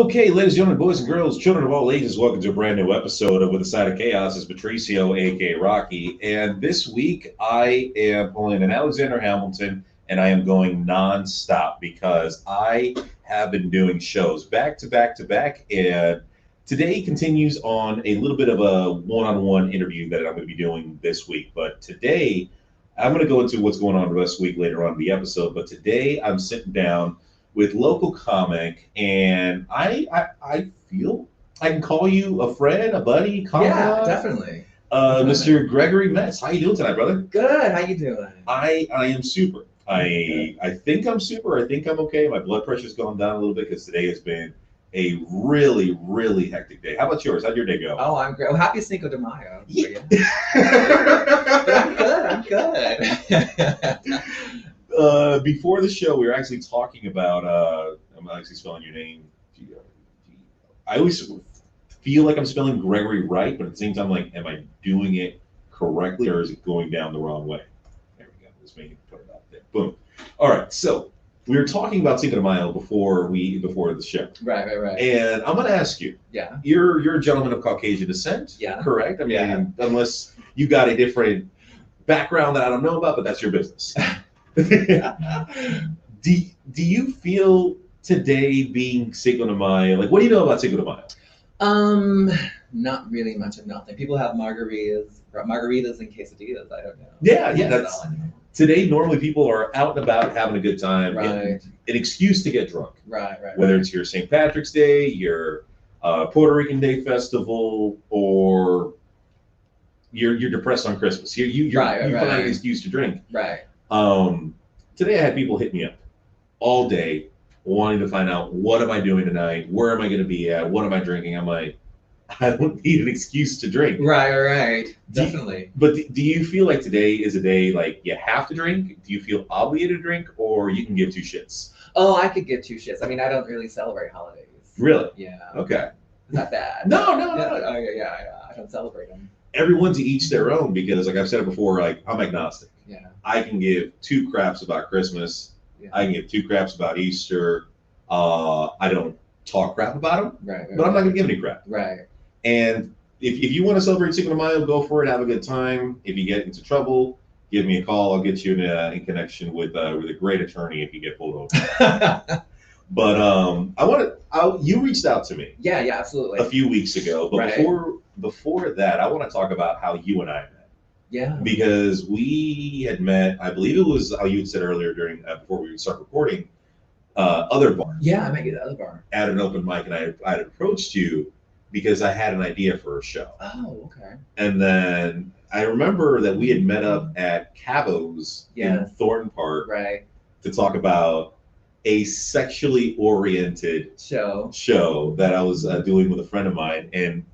Okay, ladies and gentlemen, boys and girls, children of all ages, welcome to a brand new episode of With a Side of Chaos. It's Patricio, aka Rocky, and this week I am pulling an Alexander Hamilton, and I am going non-stop because I have been doing shows back to back to back, and today continues on a little bit of a one-on-one interview that I'm going to be doing this week. But today, I'm going to go into what's going on the rest of the week later on in the episode. But today, I'm sitting down with local comic, and I feel I can call you a friend, a buddy, Yeah, definitely. Mr. Gregory Metz. How you doing tonight, brother? Good. How you doing? I am super. I think I'm super. I think I'm okay. My blood pressure's gone down a little bit because today has been a really, really hectic day. How about yours? How'd your day go? Oh, I'm great. Well, happy Cinco de Mayo. Yeah. I'm good. Before the show, we were actually talking about. I'm actually spelling your name. I always feel like I'm spelling Gregory right, but at the same time, like, am I doing it correctly or is it going down the wrong way? There we go. Let's make it put it out there. Boom. All right. So we were talking about Cinco de Mayo before the show. Right. And I'm going to ask you. Yeah. You're a gentleman of Caucasian descent. Yeah. Correct. I mean, unless you got a different background that I don't know about, but that's your business. Do you feel today being Cinco de Mayo, like, what do you know about Cinco de Mayo? Not really much of nothing. People have margaritas and quesadillas. I don't know. Yeah, That's all I know. Today, normally people are out and about having a good time. Right. An excuse to get drunk. Right. Whether it's your St. Patrick's Day, your Puerto Rican Day festival, or you're depressed on Christmas. You find an excuse to drink. Right. Today I had people hit me up all day wanting to find out, what am I doing tonight? Where am I going to be at? What am I drinking? I'm like, I don't need an excuse to drink. Right. Definitely. But do you feel like today is a day like you have to drink? Do you feel obligated to drink, or you can give two shits? Oh, I could give two shits. I mean, I don't really celebrate holidays. Really? Yeah. Okay. Not bad. No. Oh, yeah. I don't celebrate them. Everyone to each their own, because like I've said it before, like, I'm agnostic. Yeah. I can give two craps about Christmas. Yeah. I can give two craps about Easter. I don't talk crap about them, Right. but I'm not going to give any crap. Right. And if you want to celebrate Cinco de Mayo, go for it. Have a good time. If you get into trouble, give me a call. I'll get you in connection with a great attorney if you get pulled over. But you reached out to me. Yeah, absolutely. A few weeks ago, but Right. before that, I want to talk about how you and I met. Yeah. Because we had met, I believe it was how you had said earlier before we would start recording, other bar. Yeah, I might get the other bar. At an open mic, and I had approached you because I had an idea for a show. Oh, okay. And then I remember that we had met up at Cabo's in Thornton Park, right, to talk about a sexually oriented show that I was doing with a friend of mine. And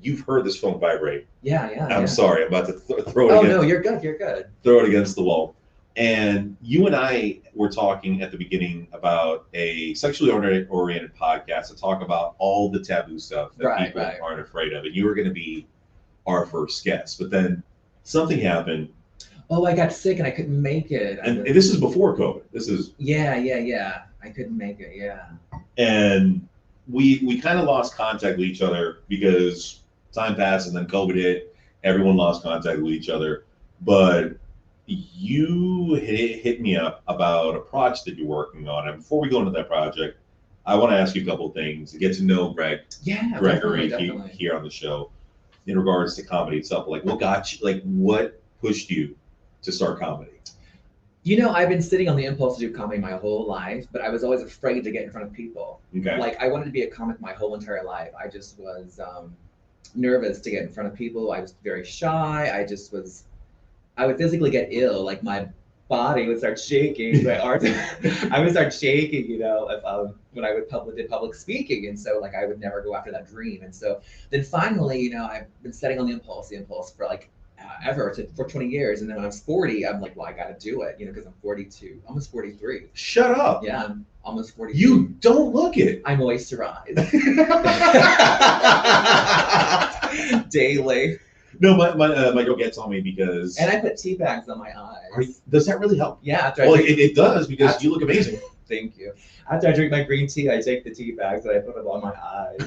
you've heard this phone vibrate. Yeah. I'm sorry. I'm about to throw it. Oh, no, you're good. Throw it against the wall. And you and I were talking at the beginning about a sexually oriented podcast to talk about all the taboo stuff that people aren't afraid of. And you were going to be our first guest. But then something happened. Oh, I got sick and I couldn't make it. And this is before COVID. This is... Yeah. I couldn't make it, yeah. And we kind of lost contact with each other because time passed and then COVID hit. Everyone lost contact with each other. But you hit me up about a project that you're working on. And before we go into that project, I want to ask you a couple of things to get to know Gregory definitely. Here on the show in regards to comedy itself. Like, what got you, like, what pushed you to start comedy? You know, I've been sitting on the impulse to do comedy my whole life, but I was always afraid to get in front of people. Okay. Like, I wanted to be a comic my whole entire life. I just was nervous to get in front of people. I was very shy. I would physically get ill. Like, my body would start shaking. My arms, I would start shaking, you know, if, when I did public speaking. And so, like, I would never go after that dream. And so then finally, you know, I've been setting on the impulse for like for 20 years. And then when I was 40, I'm like, well, I got to do it, you know, because I'm 42, almost 43. Shut up. Yeah, I'm almost 42. You don't look it. I moisturize daily. No, my girl gets on me because... And I put tea bags on my eyes. Does that really help? Yeah. Well, it does, because you look amazing. Thank you. After I drink my green tea, I take the tea bags and I put them on my eyes.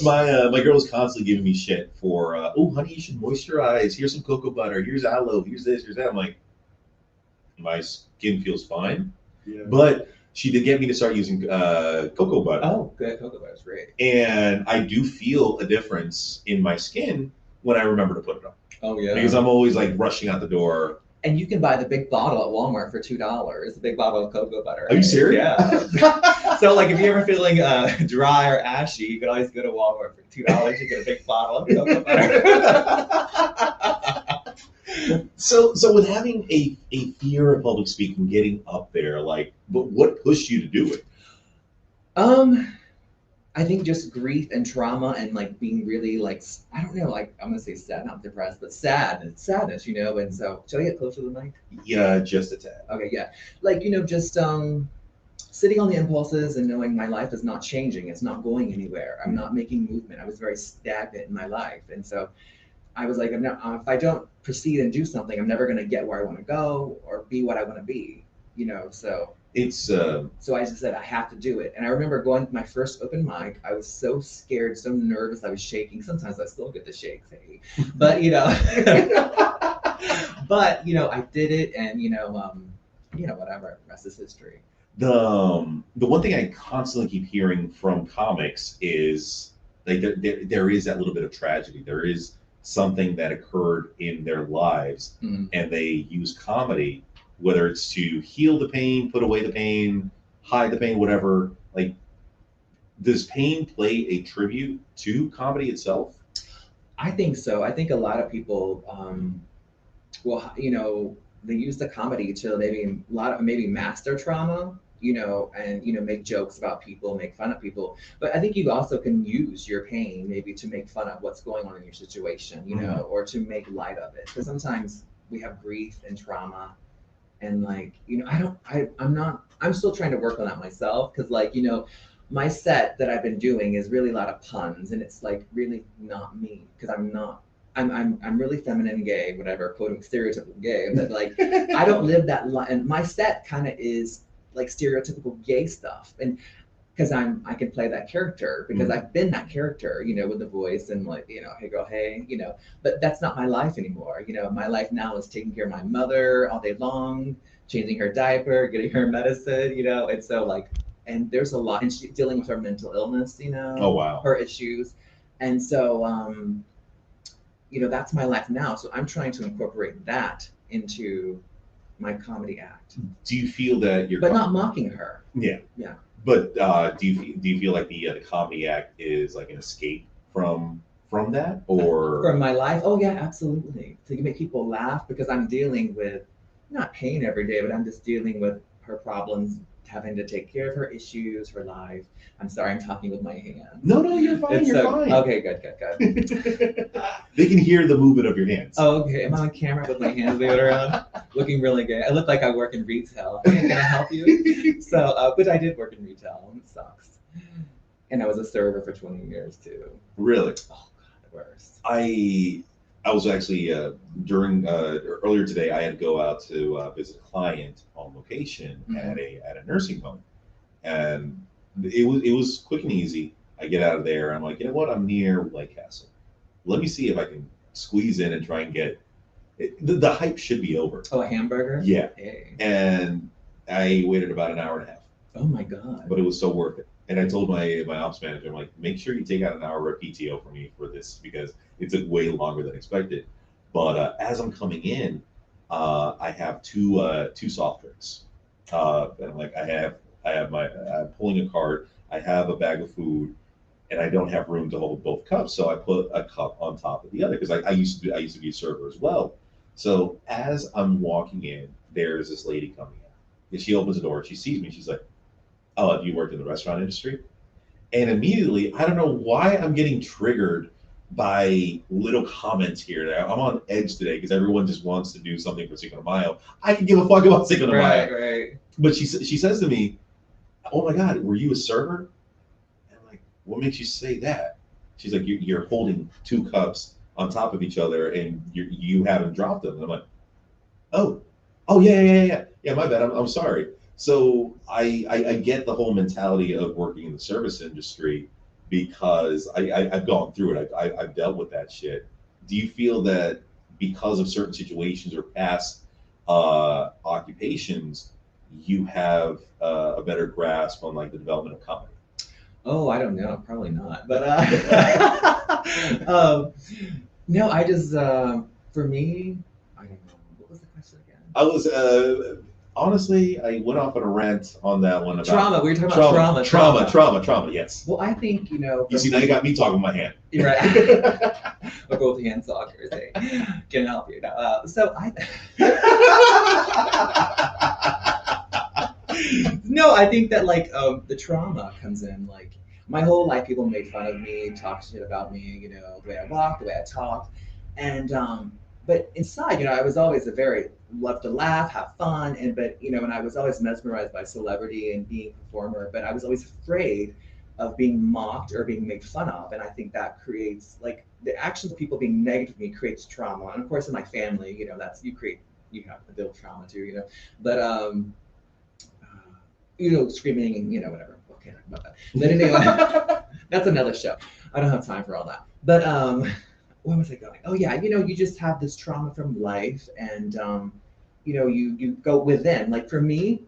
My girl's constantly giving me shit for, oh, honey, you should moisturize. Here's some cocoa butter. Here's aloe. Here's this. Here's that. I'm like, my skin feels fine. Yeah. But she did get me to start using cocoa butter. Oh, good. Cocoa butter is great. And I do feel a difference in my skin when I remember to put it on. Oh, yeah. Because I'm always like rushing out the door. And you can buy the big bottle at Walmart for $2. The big bottle of cocoa butter. Are you serious? Yeah. So, like, if you're ever feeling dry or ashy, you can always go to Walmart for $2. You get a big bottle of cocoa butter. So with having a fear of public speaking, getting up there, like, what pushed you to do it? I think just grief and trauma and like being really like, I don't know, like I'm gonna say sad, not depressed, but sadness, you know. And so, shall I get closer to the mic? Yeah, just a tad. Okay, yeah, like just sitting on the impulses and knowing my life is not changing, it's not going anywhere. I'm not making movement. I was very stagnant in my life, and so I was like, if I don't proceed and do something, I'm never going to get where I want to go or be what I want to be, you know. So it's so I just said I have to do it. And I remember going to my first open mic. I was so scared, so nervous. I was shaking. Sometimes I still get the shakes, hey. But but I did it, and whatever. The rest is history. The one thing I constantly keep hearing from comics is like there is that little bit of tragedy. There is something that occurred in their lives, Mm-hmm. and they use comedy, whether it's to heal the pain, put away the pain, hide the pain, whatever. Like, does pain play a tribute to comedy itself? I think so. I think a lot of people, they use the comedy to maybe mask their trauma, and make jokes about people, make fun of people. But I think you also can use your pain maybe to make fun of what's going on in your situation, Mhm. or to make light of it. Because sometimes we have grief and trauma, and I'm still trying to work on that myself. Because my set that I've been doing is really a lot of puns, and it's like really not me, because I'm not. I'm really feminine, gay, whatever, quoting stereotypical gay, but like I don't live that life, and my set kind of is like stereotypical gay stuff, and because I can play that character because I've been that character, with the voice and like, hey girl, hey, but that's not my life anymore. My life now is taking care of my mother all day long, changing her diaper, getting her medicine, and so like, and there's a lot, and she's dealing with her mental illness, Oh, wow. her issues, and so that's my life now. So I'm trying to incorporate that into my comedy act. Do you feel that you're but not mocking her? Yeah. Yeah. But do you feel like the comedy act is like an escape from that, or From my life? Oh yeah, absolutely. To make people laugh, because I'm dealing with not pain every day, but I'm just dealing with her problems, having to take care of her issues, her life. I'm sorry, I'm talking with my hands. No, you're fine. It's You're so- fine. Okay, good. They can hear the movement of your hands. Oh, okay. Am I on camera with my hands moving around? Looking really gay. I look like I work in retail. Hey, can I help you? So, but I did work in retail, and it sucks. And I was a server for 20 years too. Really? Oh God, the worst. I was actually during earlier today. I had to go out to visit a client on location at a nursing home, and it was quick and easy. I get out of there. I'm like, you know what? I'm near White Castle. Let me see if I can squeeze in and try and get the hype should be over. Oh, a hamburger? Yeah. Hey. And I waited about an hour and a half, Oh my God. but it was so worth it. And I told my ops manager, I'm like, make sure you take out an hour of PTO for me for this, because it took way longer than expected. But as I'm coming in, I have two soft drinks. And I'm like, I'm pulling a cart. I have a bag of food, and I don't have room to hold both cups. So I put a cup on top of the other, because I used to be a server as well. So as I'm walking in, there's this lady coming out. And she opens the door. She sees me. She's like, "Oh, you worked in the restaurant industry?" And immediately, I don't know why I'm getting triggered by little comments here. I'm on edge today because everyone just wants to do something for Cinco de Mayo. I can give a fuck about Cinco de Mayo. Right. But she says to me, "Oh my God, were you a server?" And I'm like, "What makes you say that?" She's like, "You're holding two cups on top of each other, and you haven't dropped them." And I'm like, "Oh, yeah. Yeah, my bad. I'm sorry. So I get the whole mentality of working in the service industry because I've gone through it. I've dealt with that shit. Do you feel that because of certain situations or past occupations, you have a better grasp on like the development of comedy? Oh, I don't know, probably not. But no, I just for me, I don't know. What was the question again? I was honestly, I went off on a rant on that one about Trauma. We were talking about trauma. Yes. Well, I think You see, now you got me talking with my hand. You're right. We'll go with hand stalkers. Hey, can help you. So I. No, I think that like the trauma comes in. Like my whole life, people made fun of me, talked shit about me. You know, the way I walked, the way I talked, and but inside, you know, I was always a very loved to laugh, have fun, but you know, and I was always mesmerized by celebrity and being a performer. But I was always afraid of being mocked or being made fun of, and I think that creates like the actions of people being negative to me creates trauma. And of course, in my family, you know, that's you have to build trauma too, you know, but you know, screaming and you know whatever. Okay, about that. But anyway, that's another show. I don't have time for all that. But where was I going? Oh yeah, you know, you just have this trauma from life, and you know, you go within. Like for me,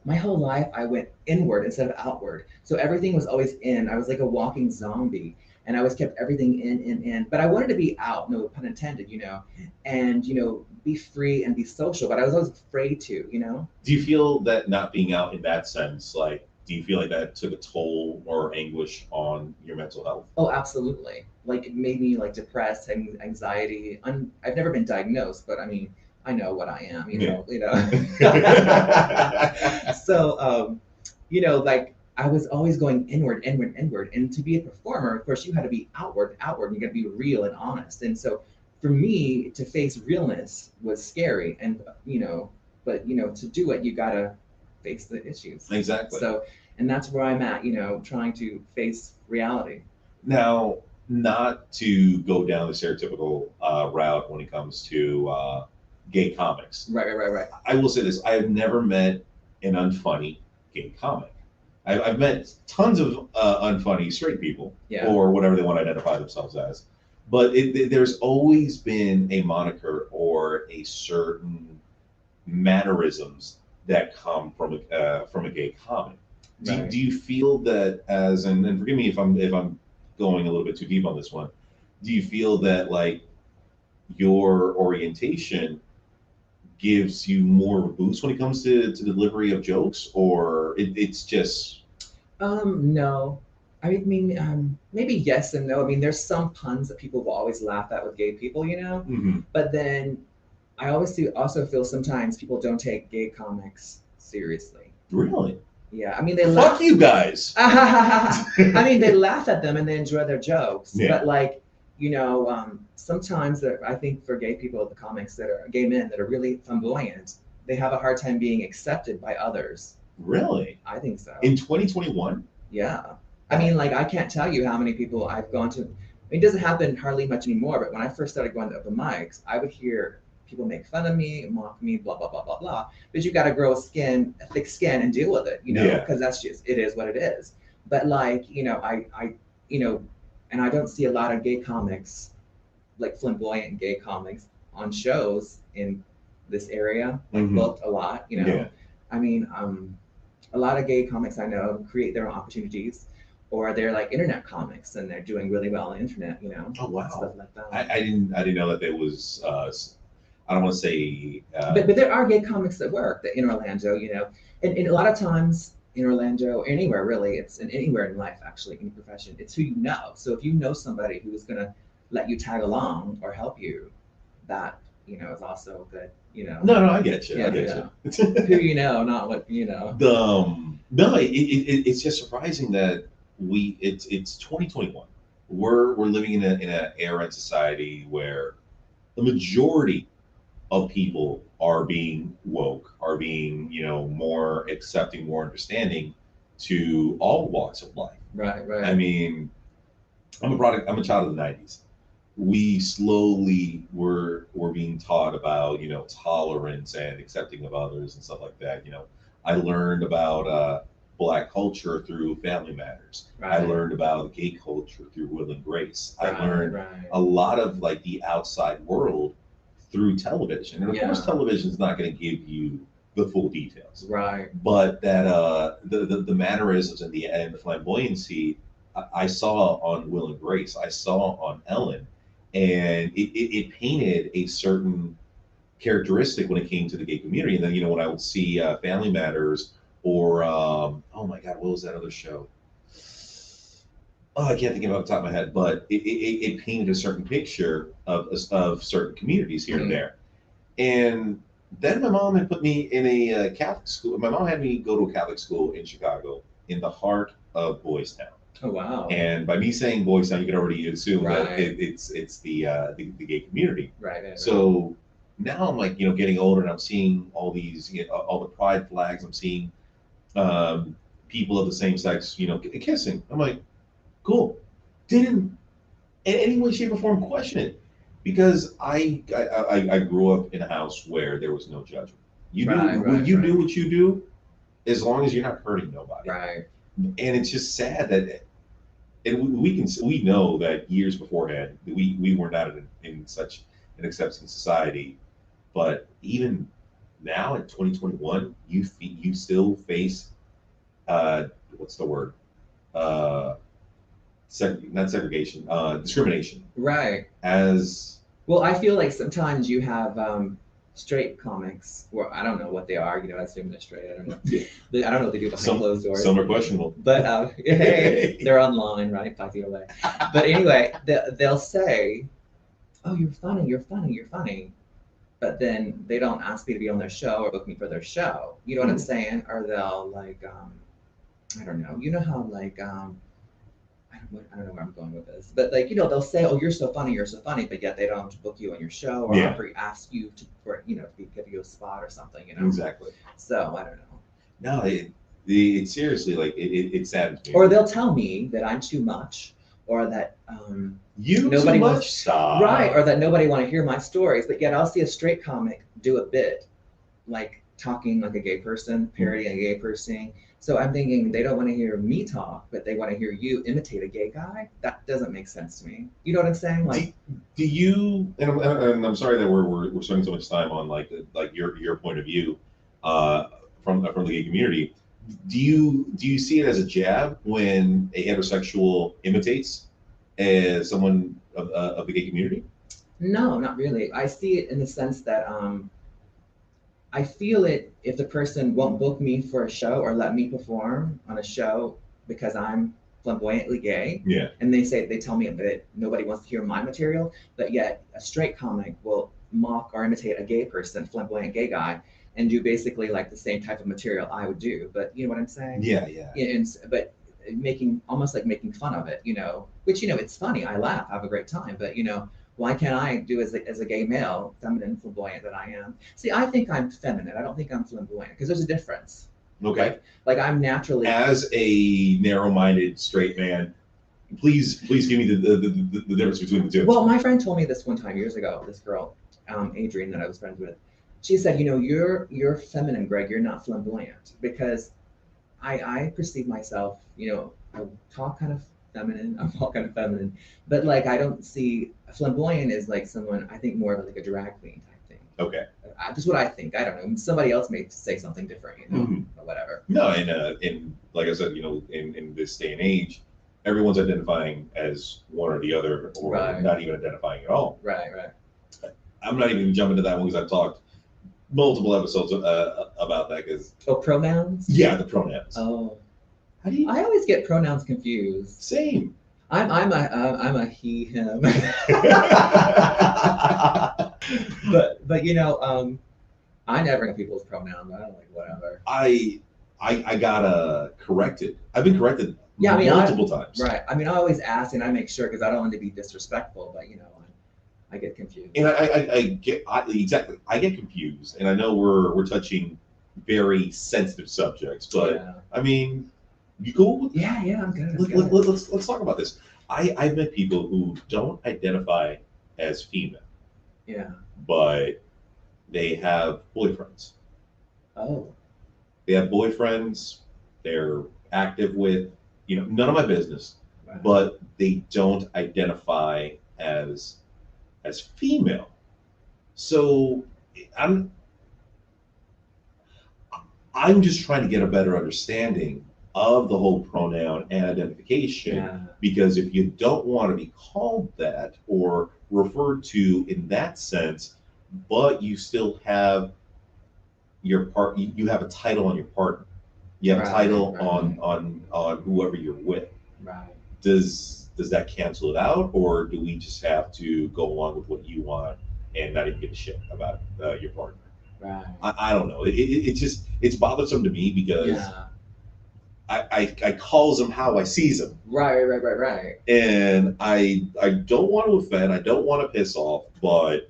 my whole life I went inward instead of outward. So everything was always in. I was like a walking zombie. And I always kept everything in. But I wanted to be out, no pun intended, you know, and you know, be free and be social. But I was always afraid to, you know. Do you feel that not being out in that sense, like, do you feel like that took a toll or anguish on your mental health? Oh, absolutely. Like it made me like depressed, and anxiety. I've never been diagnosed, but I mean, I know what I am, you know. So, you know, like I was always going inward, and to be a performer, of course, you had to be outward, and you got to be real and honest. And so, for me, to face realness was scary, and you know, but you know, to do it, you gotta face the issues. Exactly. So, and that's where I'm at, you know, trying to face reality. Now, not to go down the stereotypical route when it comes to gay comics. Right. I will say this: I have never met an unfunny gay comic. I've met tons of unfunny straight people, Yeah. or whatever they want to identify themselves as, but there's always been a moniker or a certain mannerisms that come from a gay comic. Right. Do you feel that as and forgive me if I'm going a little bit too deep on this one, do you feel that like your orientation gives you more of a boost when it comes to delivery of jokes, or it's just No. I mean, maybe yes and no. I mean, there's some puns that people will always laugh at with gay people, you know. mhm. But then I always also feel sometimes people don't take gay comics seriously. Really? Yeah, I mean they Fuck laugh. you guys. I mean they laugh at them and they enjoy their jokes. Yeah. But like, you know, sometimes I think for gay people, the comics that are gay men that are really flamboyant, they have a hard time being accepted by others. Really? I think so. In 2021? Yeah. I mean, like, I can't tell you how many people I've gone to. I mean, it doesn't happen hardly much anymore, but when I first started going to open mics, I would hear people make fun of me, mock me, blah, blah, blah, blah, blah. But you got to grow a thick skin and deal with it, you know, Yeah. because that's just, it is what it is. But like, you know, you know, and I don't see a lot of gay comics, like flamboyant gay comics on shows in this area. I've Mhm. booked a lot, you know. Yeah. I mean, a lot of gay comics I know create their own opportunities, or they're like internet comics and they're doing really well on the internet, you know. Oh wow. Stuff like that. I didn't know that there was I don't want to say But there are gay comics that work that in Orlando, you know, and a lot of times in Orlando, anywhere really, it's anywhere in life actually, any profession, it's who you know. So if you know somebody who's gonna let you tag along or help you, that you know is also good, you know. no, I get you. Yeah, I get yeah. you. Who you know, not what you know. No, it's just surprising that it's 2021. We're living in a era in society where the majority of people are being woke, are being, you know, more accepting, more understanding to all walks of life. Right. I mean, I'm a child of the '90s, we slowly were being taught about, you know, tolerance and accepting of others and stuff like that. You know, I learned about black culture through Family Matters. I Right. learned about gay culture through Will and Grace. I Right. learned Right. a lot of like the outside world through television. And of course, Yeah. television is not going to give you the full details, Right. but that the mannerisms and the flamboyancy I saw on Will and Grace, I saw on Ellen, and it painted a certain characteristic when it came to the gay community. And then, you know, when I would see Family Matters or oh my God, what was that other show? Oh, I can't think of it off the top of my head, but it painted a certain picture of certain communities here and Mhm. there. And then my mom had put me in a Catholic school. My mom had me go to a Catholic school in Chicago, in the heart of Boys Town. Oh wow. And by me saying Boys Town, you can already assume that Right. it's the gay community. Right. Right. So now I'm like, you know, getting older and I'm seeing all these, you know, all the pride flags. I'm seeing people of the same sex, you know, kissing. I'm like, cool. Didn't in any way, shape, or form question it because I grew up in a house where there was no judgment. You do Right, when right, you right. do what you do, as long as you're not hurting nobody. Right. And it's just sad that, and we know that years beforehand we were not in such an accepting society, but even now in 2021, you still face what's the word? Uh, not segregation, discrimination. Right. As Well, I feel like sometimes you have straight comics, or I don't know what they are. You know, I assume they're straight. I don't know. I don't know what they do behind closed doors. some are questionable. But hey, they're online, right? 5 feet away. But anyway, they'll say, "Oh, you're funny, you're funny, you're funny," but then they don't ask me to be on their show or book me for their show. You know what I'm saying? Or they'll like, I don't know. You know how like, I don't know where I'm going with this, but like, you know, they'll say, "Oh, you're so funny, you're so funny," but yet they don't book you on your show or Yeah. offer, ask you to, for, you know, to give you a spot or something. You know. Exactly. So I don't know. No, it seriously like it saddens me. Or they'll tell me that I'm too much, or that you nobody too much wants stop. right, or that nobody want to hear my stories. But yet I'll see a straight comic do a bit, like talking like a gay person, parodying a gay person. So I'm thinking they don't want to hear me talk, but they want to hear you imitate a gay guy. That doesn't make sense to me. You know what I'm saying? Like, do you? And I'm sorry that we're spending so much time on like your point of view from the gay community. Do you see it as a jab when a heterosexual imitates as someone of the gay community? no, not really. I see it in the sense that I feel it if the person won't book me for a show or let me perform on a show because I'm flamboyantly gay. Yeah. And they tell me that nobody wants to hear my material, but yet a straight comic will mock or imitate a gay person, flamboyant gay guy, and do basically like the same type of material I would do. But you know what I'm saying? Yeah. But almost like making fun of it, you know, which, you know, it's funny. I laugh, I have a great time, but you know, why can't I do as a gay male, feminine, flamboyant that I am? See, I think I'm feminine. I don't think I'm flamboyant because there's a difference. Okay. Like I'm naturally. As a narrow-minded straight man, please give me the difference between the two. Well, my friend told me this one time years ago. This girl, Adrienne, that I was friends with, she said, you know, you're feminine, Greg. You're not flamboyant because I perceive myself, you know, I talk kind of feminine. I walk kind of feminine, but like I don't see flamboyant is like someone I think more of like a drag queen type thing. Okay. That's what I think. I don't know. Somebody else may say something different, you know, or whatever. No, and like I said, you know, in this day and age, everyone's identifying as one or the other, or Right. not even identifying at all. Right, right. I'm not even going to jump into that one because I've talked multiple episodes about that. Because Oh, pronouns. yeah, the pronouns. Oh, How do you? I always get pronouns confused. Same. I'm a he him. but you know, I never know people's pronouns. I don't like whatever. I got corrected. I've been corrected Yeah, I mean, multiple times. Right. I mean, I always ask and I make sure because I don't want to be disrespectful, but you know, I get confused. And exactly. I get confused, and I know we're touching very sensitive subjects, but yeah. I mean, you cool? Yeah, I'm good. Let's talk about this. I've met people who don't identify as female, Yeah. but they have boyfriends. Oh. They have boyfriends. They're active with, none of my business, Wow. but they don't identify as female. So I'm I'm just trying to get a better understanding of the whole pronoun and identification, Yeah. because if you don't want to be called that or referred to in that sense, but you still have you have a title on your partner. You have a Right, title right. on whoever you're with. Right. Does that cancel it out, or do we just have to go along with what you want and not even give a shit about your partner? Right. I don't know. It's just it's bothersome to me because Yeah. I calls them how I sees them, Right. and I don't want to offend, I don't want to piss off, but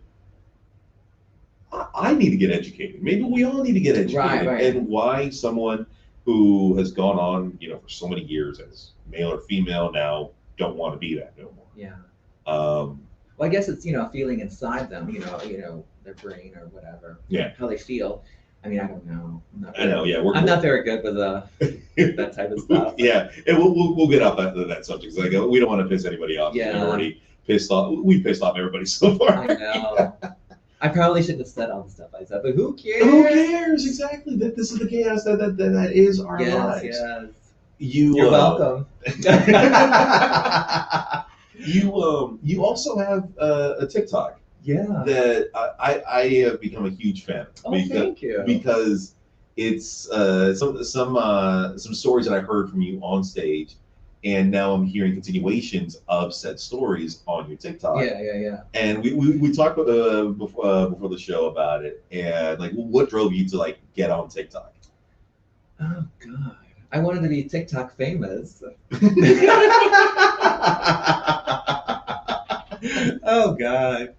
I need to get educated. Maybe we all need to get educated, Right. and why someone who has gone on, for so many years as male or female now don't want to be that no more. Yeah. Um, Well, I guess it's a feeling inside them, their brain or whatever. Yeah. How they feel. I mean, I don't know. I know. Yeah, I'm not very good with that type of stuff. Yeah, and we'll get off that subject. Like we don't want to piss anybody off. Yeah. We've already pissed off. We pissed off everybody so far. I know. I probably shouldn't have said all the stuff I said, but who cares? Who cares? Exactly. This is the chaos that is our lives. Yes. You're welcome. You also have a TikTok. Yeah. That I have become a huge fan of. Oh, thank you. Because it's some stories that I heard from you on stage, and now I'm hearing continuations of said stories on your TikTok. Yeah. And we talked before the show about it, and like, what drove you to like get on TikTok? Oh God, I wanted to be TikTok famous. Oh God,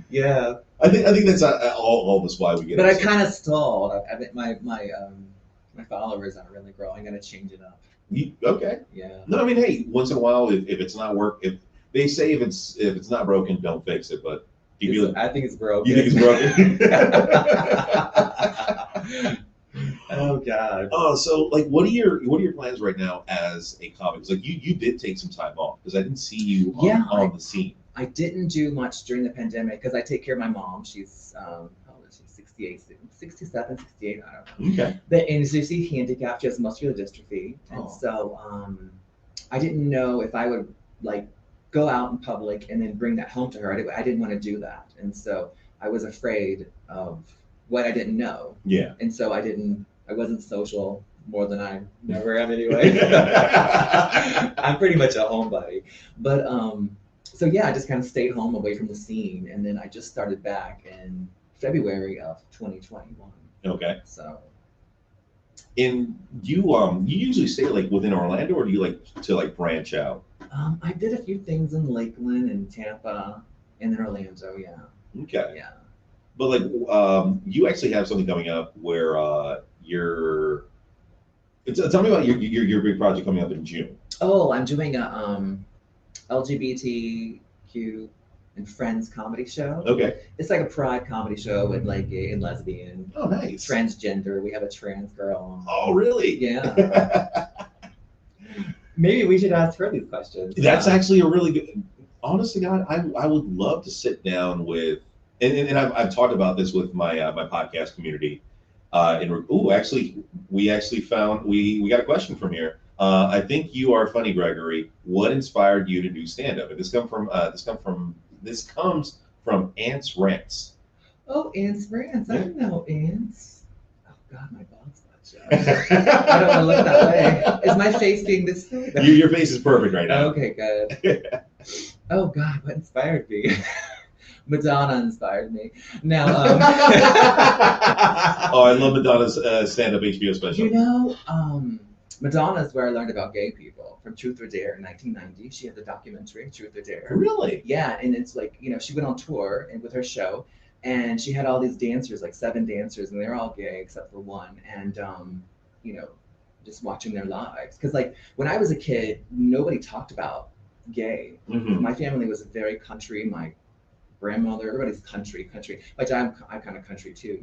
yeah. I think that's all of us why we get. But I kind of stalled. I mean, my followers aren't really growing. I'm gonna change it up. Okay. Yeah. No, I mean, hey, once in a while, if it's not if they say if it's not broken, don't fix it. But do you feel? I think it's broken. You think it's broken? Oh God. Oh, so like, what are your plans right now as a comic? 'Cause, like you did take some time off because I didn't see you on the scene. I didn't do much during the pandemic because I take care of my mom. She's how old is she? 68, 67, 68, I don't know. Okay. And so she's handicapped. She has muscular dystrophy, and so I didn't know if I would like go out in public and then bring that home to her. I didn't want to do that, and so I was afraid of what I didn't know. Yeah. And so I wasn't social more than I never am anyway. I'm pretty much a homebody, but so yeah, I just kind of stayed home away from the scene, and then I just started back in February of 2021. Okay. So. And you usually stay like within Orlando, or do you like to like branch out? I did a few things in Lakeland and Tampa, and then Orlando. Yeah. Okay. Yeah. But like, you actually have something coming up where you're. Tell me about your big project coming up in June. Oh, I'm doing a LGBTQ and Friends comedy show. Okay. It's like a pride comedy show with like gay and lesbian. Oh, nice. Transgender. We have a trans girl. Oh, really? Yeah. Maybe we should ask her these questions. That's actually a really good. Honestly, God, I would love to sit down with, and I've talked about this with my my podcast community. Actually, we got a question from here. I think you are funny, Gregory. What inspired you to do stand up? And this comes from Ants Rants. Oh, Ants Rants. I don't know Ants. Oh God, my bald's not showing. I don't want to look that way. Is my face being this way? Your face is perfect right now. Okay, good. Oh God, what inspired me? Madonna inspired me. Now, oh, I love Madonna's stand-up HBO special. Madonna is where I learned about gay people from Truth or Dare in 1990. She had the documentary Truth or Dare. Really? Yeah, and it's like, she went on tour and with her show, and she had all these dancers, like 7 dancers, and they're all gay except for one. And just watching their lives, because like when I was a kid, nobody talked about gay. Mhm. My family was very country. My grandmother, everybody's country, which I'm kind of country too,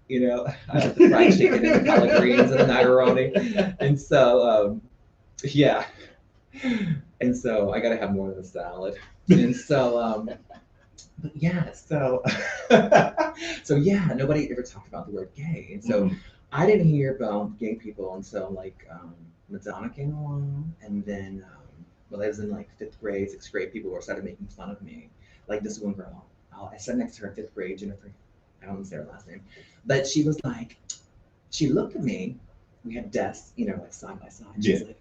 I like the fried chicken and the collard greens and the macaroni. And so, yeah. And so I got to have more than a salad. And so, but yeah, so, so yeah, nobody ever talked about the word gay. And so Mhm. I didn't hear about gay people until like Madonna came along. And then, when I was in like fifth grade, sixth grade, people were started making fun of me. Like this one girl, I sat next to her in fifth grade, Jennifer, I don't want to say her last name, but she was like, she looked at me. We had desks, like side by side. She's Yeah. like,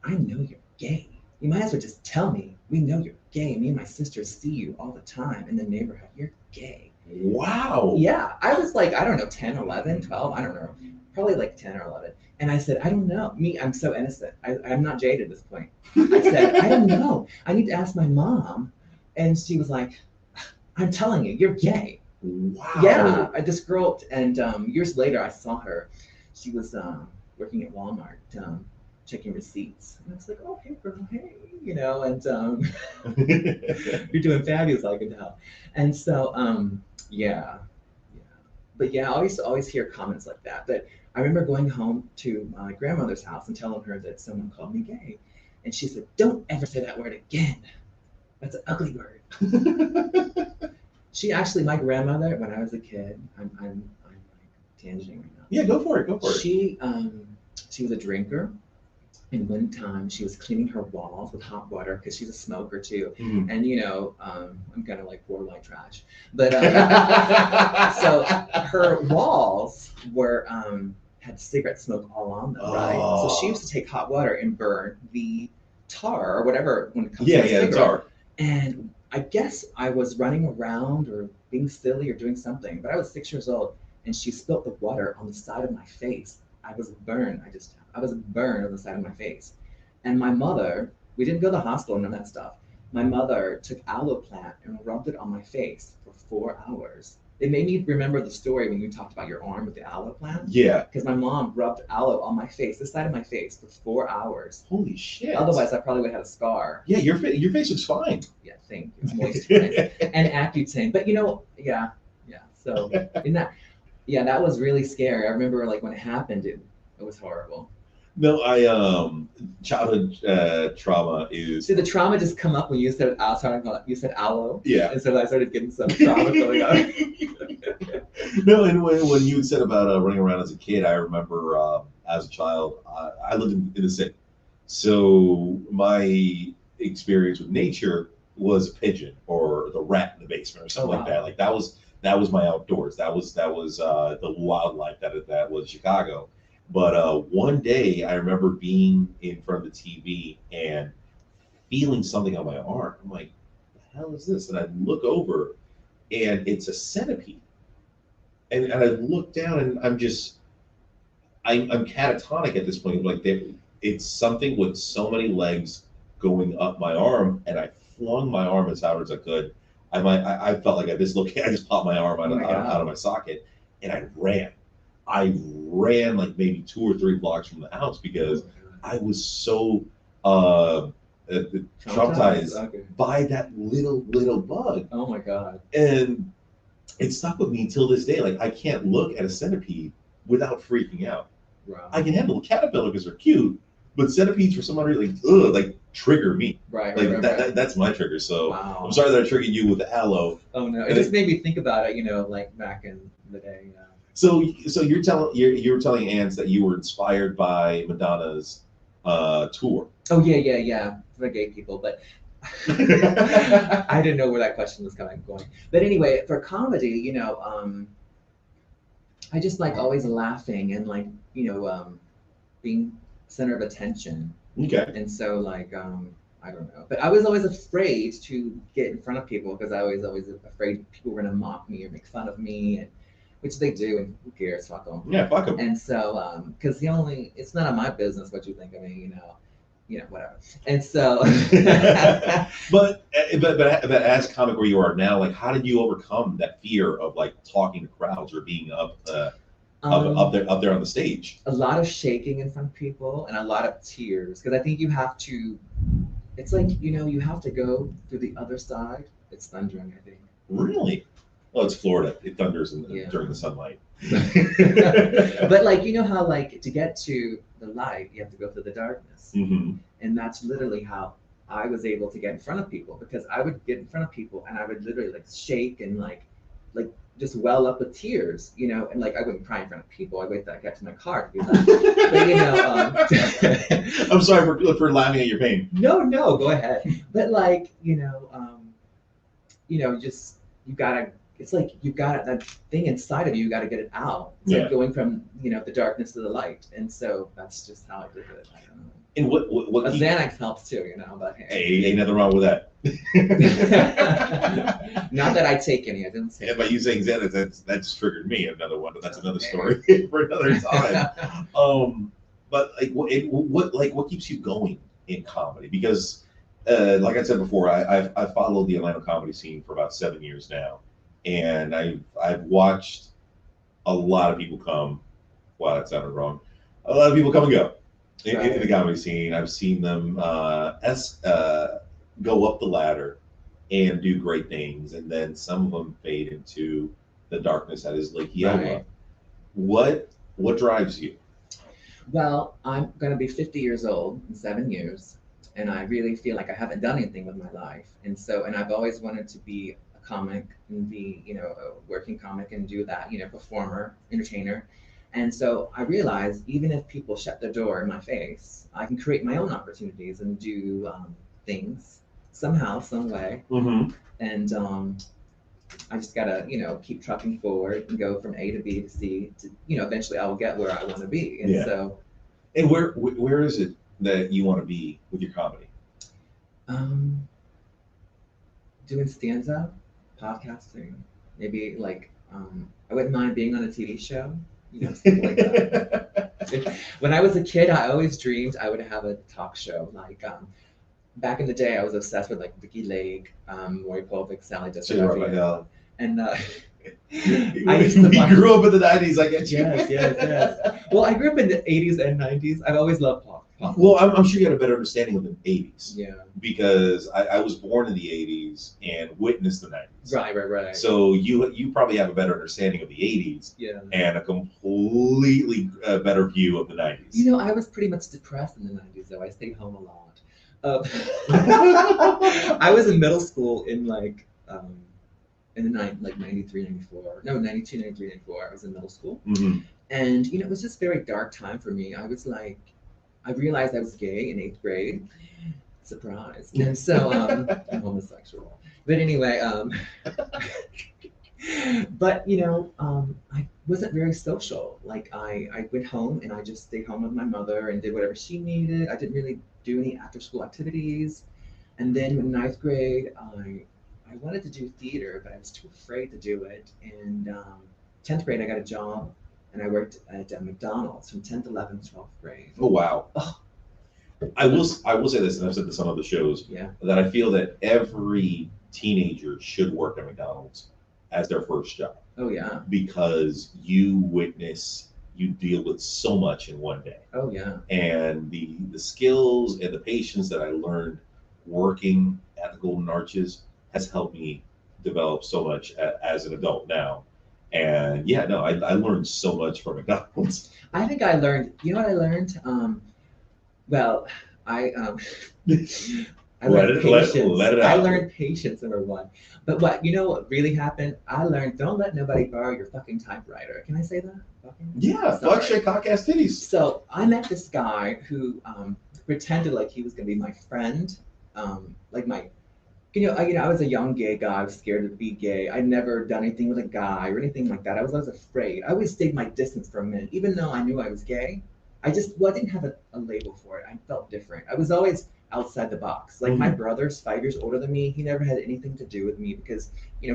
I know you're gay. You might as well just tell me. We know you're gay. Me and my sisters see you all the time in the neighborhood. You're gay. Wow. Yeah. I was like, I don't know, 10, 11, 12. I don't know. Probably like 10 or 11. And I said, I don't know. I'm so innocent. I'm not jaded at this point. I said, I don't know. I need to ask my mom. And she was like, I'm telling you, you're gay. Wow. Yeah, this girl, and years later, I saw her. She was working at Walmart, checking receipts. And I was like, oh, hey, girl, hey, and you're doing fabulous, I can tell. And so, yeah, yeah. But yeah, I always hear comments like that. But I remember going home to my grandmother's house and telling her that someone called me gay. And she said, don't ever say that word again. That's an ugly word. She actually, my grandmother, when I was a kid, I'm like tangenting right now. Yeah, go for it. Go for it. She was a drinker, and one time she was cleaning her walls with hot water because she's a smoker too. Mhm. And I'm kind of like poor white trash, but so her walls were had cigarette smoke all on them, right? So she used to take hot water and burn the tar or whatever when it comes to a cigarette. Tar. And I guess I was running around or being silly or doing something, but I was 6 years old, and she spilled the water on the side of my face. I was burned. I was burned on the side of my face. And my mother, we didn't go to the hospital, none of that stuff. My mother took aloe plant and rubbed it on my face for 4 hours. It made me remember the story when you talked about your arm with the aloe plant. Yeah. Because my mom rubbed aloe on my face, this side of my face, for 4 hours. Holy shit. Otherwise, I probably would have had a scar. Yeah, your face looks fine. Yeah, thank you. Moisturize and Accutane. But yeah. So that was really scary. I remember like when it happened, it was horrible. No, childhood trauma is. See, the trauma just come up when you said you said aloe. Yeah. And so I started getting some trauma going on. No, and when you said about running around as a kid, I remember as a child, I lived in the city. So my experience with nature was a pigeon or the rat in the basement or something like that. Like that was my outdoors. That was the wildlife that was Chicago. But one day I remember being in front of the TV and feeling something on my arm. I'm like, the hell is this? And I look over and it's a centipede. And I look down and I'm catatonic at this point. Like it's something with so many legs going up my arm, and I flung my arm as hard as I could. I felt like I dislocated. I just popped my arm out of my socket, and I ran. I ran like maybe 2 or 3 blocks from the house because I was so traumatized by that little bug. Oh my god! And it stuck with me till this day. Like I can't look at a centipede without freaking out. Wow. I can handle a caterpillar because they're cute, but centipedes for some reason like trigger me. Right. That's my trigger. So wow. I'm sorry that I triggered you with the aloe. Oh no! It just made me think about it. Like back in the day. So you were telling Ans that you were inspired by Madonna's tour. Oh yeah, for gay people, but I didn't know where that question was going. But anyway, for comedy, I just like always laughing and like being center of attention. Okay. And so like I don't know, but I was always afraid to get in front of people because I was always afraid people were gonna mock me or make fun of me, and which they do, and who cares? Fuck them. Yeah, fuck them. And so because it's none of my business what you think of me, whatever. And so, but as comic where you are now, like, how did you overcome that fear of like talking to crowds or being up there on the stage? A lot of shaking in front of people and a lot of tears because I think you have to It's like, you have to go through the other side. It's thundering, I think. Really? Well, it's Florida. It thunders Yeah. during the sunlight. But like, you know how like to get to the light, you have to go through the darkness. Hmm. And that's literally how I was able to get in front of people, because I would get in front of people and I would literally like shake and like just well up with tears, and like I wouldn't cry in front of people. I wait till I get to my car to do that. But I'm sorry for laughing at your pain. no, go ahead. But like, just you gotta. It's like you got that thing inside of you. You got to get it out. It's Yeah. like going from the darkness to the light, and so that's just how I did it. I don't know. And what A Xanax helps too, but hey, ain't nothing wrong with that. Not that I take any. I didn't say. And by you saying Xanax, that just triggered me another one, but that's another story for another time. But like what keeps you going in comedy? Because like I said before, I've followed the Atlanta comedy scene for about 7 years now, and I've watched a lot of people come. Wow, that sounded wrong. A lot of people come and go in the comedy scene. I've seen them go up the ladder and do great things, and then some of them fade into the darkness that is Lake Eola. Right. What drives you? Well, I'm gonna be 50 years old in 7 years, and I really feel like I haven't done anything with my life, and I've always wanted to be a comic and be, a working comic and do that, performer, entertainer. And so I realized even if people shut the door in my face, I can create my own opportunities and do things somehow, some way. Mm-hmm. And I just gotta, keep trucking forward and go from A to B to C to, eventually I will get where I want to be. And Yeah. so, And where is it that you want to be with your comedy? Doing stand-up, podcasting, maybe like I wouldn't mind being on a TV show, stuff like that. When I was a kid, I always dreamed I would have a talk show. Like back in the day, I was obsessed with like Vicky Lake, Maury Povich, Sally Jessica, and I used to watch. You grew up in the '90s, I get you. Yes. Well, I grew up in the '80s and '90s. I've always loved pop. Well, I'm sure you had a better understanding of the '80s. Yeah. Because I was born in the '80s and witnessed the '90s. Right. So you probably have a better understanding of the '80s. Yeah. And a completely better view of the '90s. I was pretty much depressed in the '90s, though. I stayed home a lot. I was in middle school in like in the like 93, 94. No, 92, 93, 94. I was in middle school. Mm-hmm. And, it was just a very dark time for me. I was like, I realized I was gay in 8th grade. Surprise. And so I'm homosexual. But anyway, but, I wasn't very social. Like I went home and I just stayed home with my mother and did whatever she needed. I didn't really do any after school activities. And then in 9th grade, I wanted to do theater, but I was too afraid to do it. And 10th grade, I got a job, and I worked at McDonald's from 10th, 11th, 12th grade. Oh wow! Oh. I will say this, and I've said this on other shows. Yeah. That I feel that every teenager should work at McDonald's as their first job. Oh yeah. Because you deal with so much in one day. Oh yeah. And the skills and the patience that I learned working at the Golden Arches has helped me develop so much as an adult now. And yeah, no, I learned so much from McDonald's. I think I learned, you know what I learned? Well, I learned patience. Let it out. I learned patience, number one. But what really happened? I learned don't let nobody borrow your fucking typewriter. Can I say that? Fucking? Yeah, fuck shit, cock ass titties. So I met this guy who pretended like he was gonna be my friend, like my. I was a young gay guy. I was scared to be gay. I'd never done anything with a guy or anything like that. I was afraid. I always stayed my distance for a minute, even though I knew I was gay. I didn't have a label for it. I felt different. I was always outside the box. Like my brother's 5 years older than me. He never had anything to do with me because, he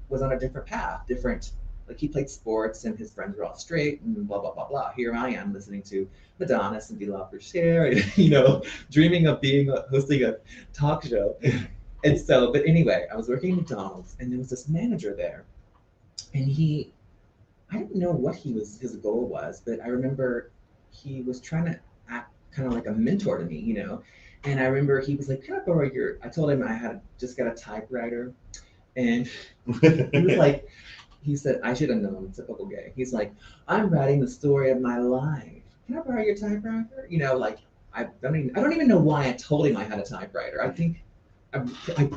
was on a different path, like he played sports and his friends were all straight and blah, blah, blah, blah. Here I am listening to Madonna, Cyndi Lauper's Cher, dreaming of hosting a talk show. And so, but anyway, I was working at McDonald's and there was this manager there and I don't know what his goal was, but I remember he was trying to act kind of like a mentor to me, And I remember he was like, "Can I borrow your?" I told him I had just got a typewriter, and he was like, he said, I should have known, typical gay. He's like, "I'm writing the story of my life. Can I borrow your typewriter?" You know, like I don't even know why I told him I had a typewriter. I think,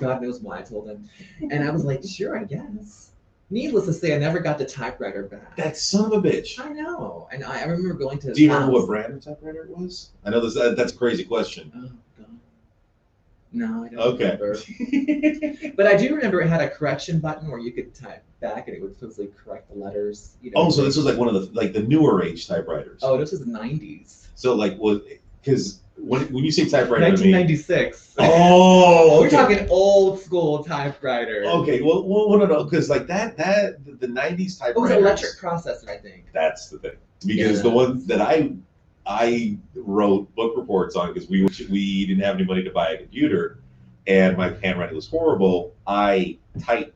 God knows why I told him, and I was like, "Sure, I guess." Needless to say, I never got the typewriter back. That son of a bitch. I know, and I remember going to his Do you house. remember what brand of typewriter it was? I know that's a crazy question. Oh God. No, I don't Okay. remember. But I do remember it had a correction button where you could type back and it would supposedly correct the letters. You know, Oh, so this was like one of the newer age typewriters. Oh, this was the 90s. So like because when you say typewriter, 1996. Oh, We're talking old school typewriter. Okay, well, no, because like that the '90s typewriter. It was an electric processor, I think. That's the thing, because the ones that I wrote book reports on, because we didn't have any money to buy a computer, and my handwriting was horrible. I typed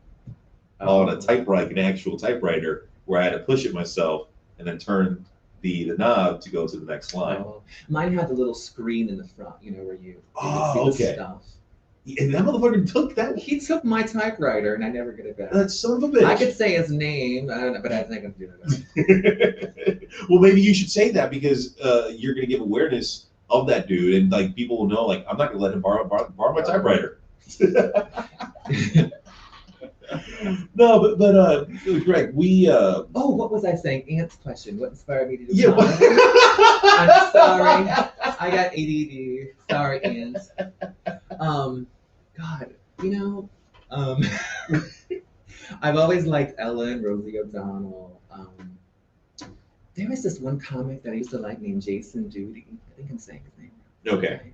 on a typewriter, an actual typewriter, where I had to push it myself and then turn the knob to go to the next line. Oh, mine had the little screen in the front, you know, where you Oh, see the okay. stuff. And that motherfucker took that. He took my typewriter, and I never get it back. That son of a bitch. I could say his name, I don't know, but I think I'm doing it. Well, maybe you should say that, because you're going to give awareness of that dude, and like people will know, like, I'm not going to let him borrow my typewriter. No, but Greg, we. Oh, what was I saying? Ant's question. What inspired me to do Yeah. I'm sorry. I got ADD. Sorry, Ant. God, you know, I've always liked Ellen, Rosie O'Donnell. There was this one comic that I used to like named Jason Duty. I think I'm saying his name right. Okay.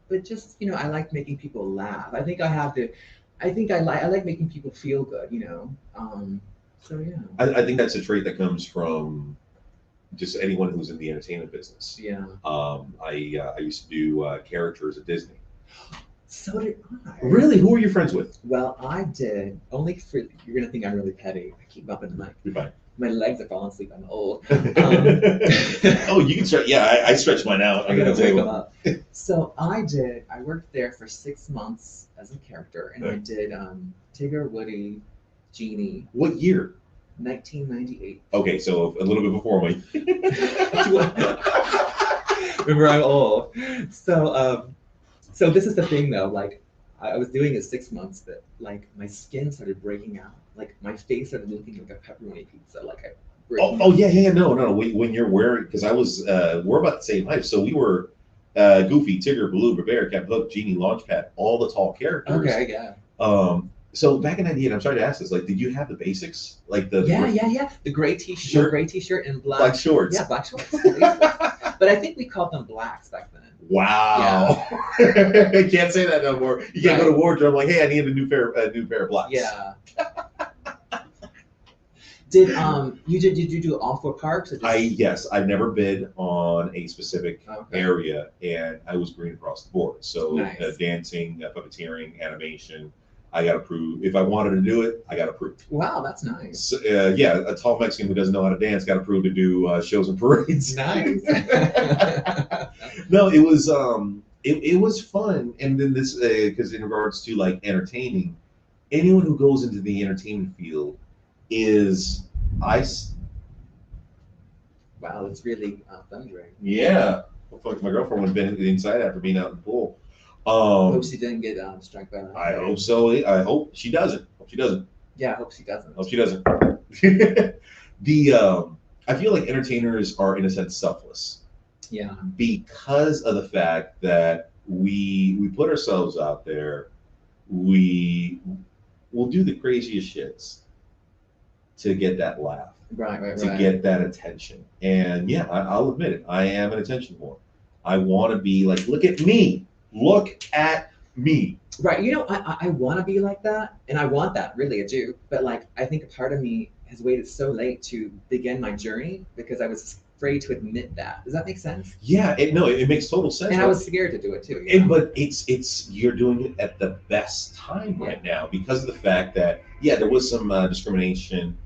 But just, you know, I like making people laugh. I think I like making people feel good, you know. So yeah. I think that's a trait that comes from just anyone who's in the entertainment business. Yeah. I used to do characters at Disney. So did I. Really? Who were you friends with? Well, I did. Only for, you're gonna think I'm really petty. I keep bumping the mic. You're fine. My legs are falling asleep. I'm old. Oh, you can stretch. Yeah, I stretch mine out. I gotta wake them up. So I worked there for 6 months as a character, and I did Tigger, Woody, Genie. What year? 1998. Okay, so a little bit before me. Remember, I'm old. So this is the thing though. Like, I was doing it 6 months, but like my skin started breaking out. Like my face started looking like a pepperoni pizza. Like yeah. No. When you're wearing, because I was, we're about the same height, so we were Goofy, Tigger, Baloo, Bear, Captain Hook, Genie, Launchpad, all the tall characters. Okay, yeah. So back in '98, I'm sorry to ask this, like, did you have the basics, like Yeah. The gray t-shirt, and black shorts? Yeah, black shorts. But I think we called them blacks back then. Wow. Yeah. I can't say that no more. You can't go to wardrobe like, hey, I need a new pair of blacks. Yeah. Did you do all 4 parks? Or just... Yes, I've never bid on a specific area, and I was green across the board. So nice. Dancing, puppeteering, animation, I got approved. If I wanted to do it, I got approved. Wow, that's nice. So, yeah, a tall Mexican who doesn't know how to dance got approved to do shows and parades. Nice. No, it was it was fun, and then this because in regards to like entertaining, anyone who goes into the entertainment field is Wow, it's really thundering. Yeah. Fuck, my girlfriend would have been inside after being out in the pool. Hope she didn't get struck by that. I hope so. I hope she doesn't. Yeah, I hope she doesn't. I feel like entertainers are in a sense selfless. Yeah. Because of the fact that we put ourselves out there, we will do the craziest shits to get that laugh. Right. To get that attention. And yeah, I'll admit it. I am an attention whore. I want to be like, look at me. Look at me. Right. You know, I want to be like that. And I want that. Really, I do. But like, I think a part of me has waited so late to begin my journey because I was afraid to admit that. Does that make sense? Yeah. It makes total sense. And I was scared to do it too. You know? But it's you're doing it at the best time right now because of the fact that, there was some discrimination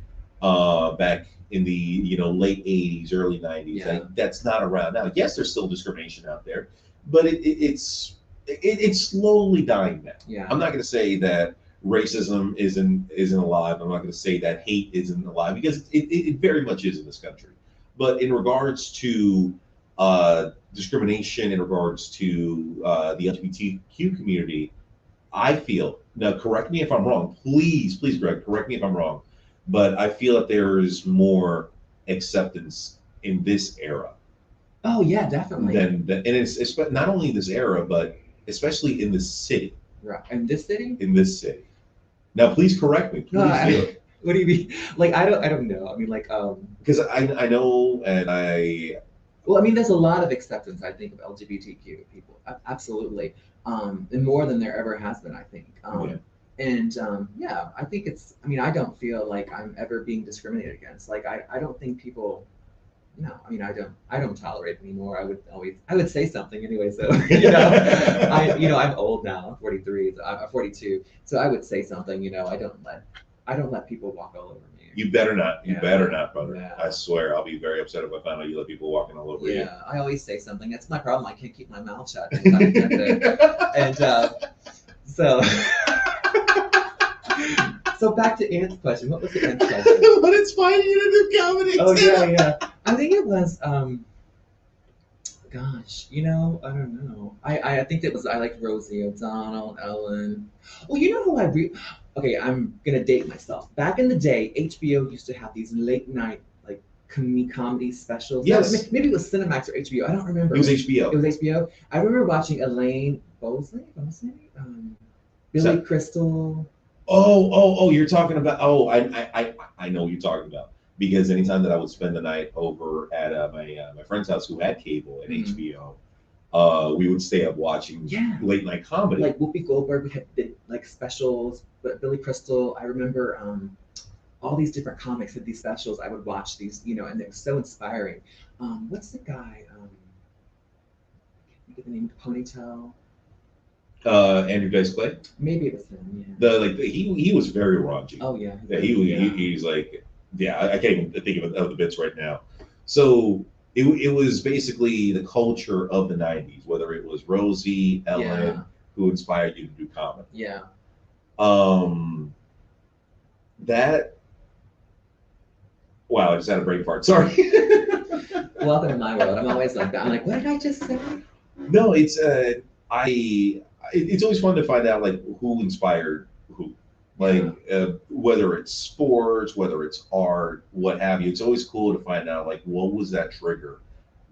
back in the late 80s, early 90s. Yeah. That's not around now. Yes, there's still discrimination out there, but it's slowly dying down. Yeah. I'm not going to say that racism isn't alive. I'm not going to say that hate isn't alive, because it very much is in this country. But in regards to discrimination, in regards to the LGBTQ community, I feel, now correct me if I'm wrong, please, Greg, correct me if I'm wrong, but I feel that there is more acceptance in this era Oh yeah, definitely. and it's not only this era, but especially in this city. Right. In this city? In this city. Now, please correct me. Please No, do. what do you mean? Like I don't know. I mean, like Because I know, and well, I mean, there's a lot of acceptance, I think, of LGBTQ people. Absolutely, and more than there ever has been, I think. Yeah. And yeah, I think it's. I mean, I don't feel like I'm ever being discriminated against. Like I don't think people. No, I mean, I don't tolerate it anymore. I would say something anyway. So I'm old now. I'm 43. I'm 42. So I would say something. I don't let people walk all over me. You better not. You Yeah. better not, brother. Yeah. I swear, I'll be very upset if I find out you let people walking all over you. Yeah, I always say something. That's my problem. I can't keep my mouth shut. And so, so back to Ant's question. What was the Ant's question? But it's fine. You do comedy. Oh yeah. I think it was. Gosh, I don't know. I think it was. I liked Rosie O'Donnell, Ellen. Well, you know who Okay, I'm gonna date myself. Back in the day, HBO used to have these late night like comedy specials. Yes. Maybe it was Cinemax or HBO. I don't remember. It was HBO. It was HBO. I remember watching Elaine Bosley, Billy Crystal. Oh! You're talking about. Oh, I know what you're talking about, because anytime that I would spend the night over at my friend's house who had cable and HBO, we would stay up watching late night comedy. Like Whoopi Goldberg did like specials, but Billy Crystal. I remember all these different comics had these specials. I would watch these, and it was so inspiring. What's the guy? I can't think of the name. Ponytail. Andrew Dice Clay. Maybe it was him. Yeah. He was very raunchy. Oh yeah. Yeah, he's like, I can't even think of the bits right now. So it was basically the culture of the '90s, whether it was Rosie, Ellen, who inspired you to do comedy. Yeah. That. Wow, I just had a brain fart. Sorry. Welcome to my world. I'm always like that. I'm like, what did I just say? No, it's always fun to find out like who inspired who, like whether it's sports, whether it's art, what have you. It's always cool to find out like what was that trigger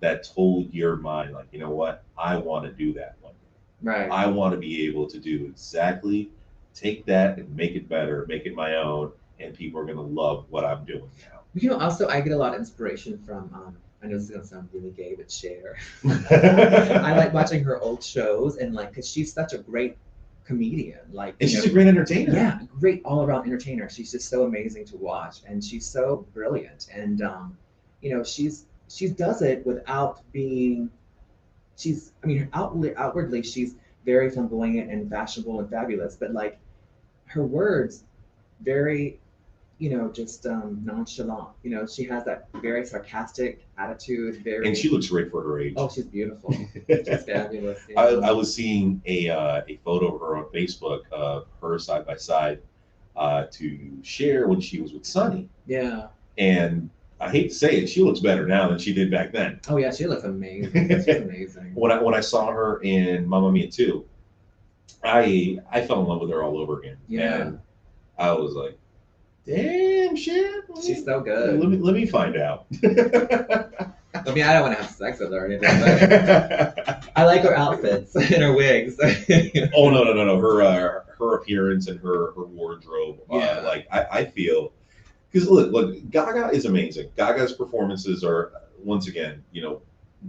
that told your mind like, you know what, I want to do that one day. Right. I want to be able to do exactly, take that and make it better, make it my own, and people are gonna love what I'm doing now. Also I get a lot of inspiration from I know this is gonna sound really gay, but Cher. I like watching her old shows and because she's such a great comedian. And she's a great entertainer. Yeah, great all around entertainer. She's just so amazing to watch, and she's so brilliant. And she does it without being. Outwardly she's very flamboyant and fashionable and fabulous, but her words, very just nonchalant. She has that very sarcastic attitude. And she looks great for her age. Oh, she's beautiful. She's fabulous. Yeah. I was seeing a photo of her on Facebook of her side by side to share when she was with Sonny. Yeah. And I hate to say it, she looks better now than she did back then. Oh yeah, she looks amazing. She's amazing. When I saw her in Mamma Mia 2, I fell in love with her all over again. Yeah. And I was like, damn, shit. She's so good. Let me find out. I mean, I don't want to have sex with her or anything, but I like her outfits and her wigs. Oh no. Her appearance and her wardrobe. Yeah. I feel, because look, Gaga is amazing. Gaga's performances are once again,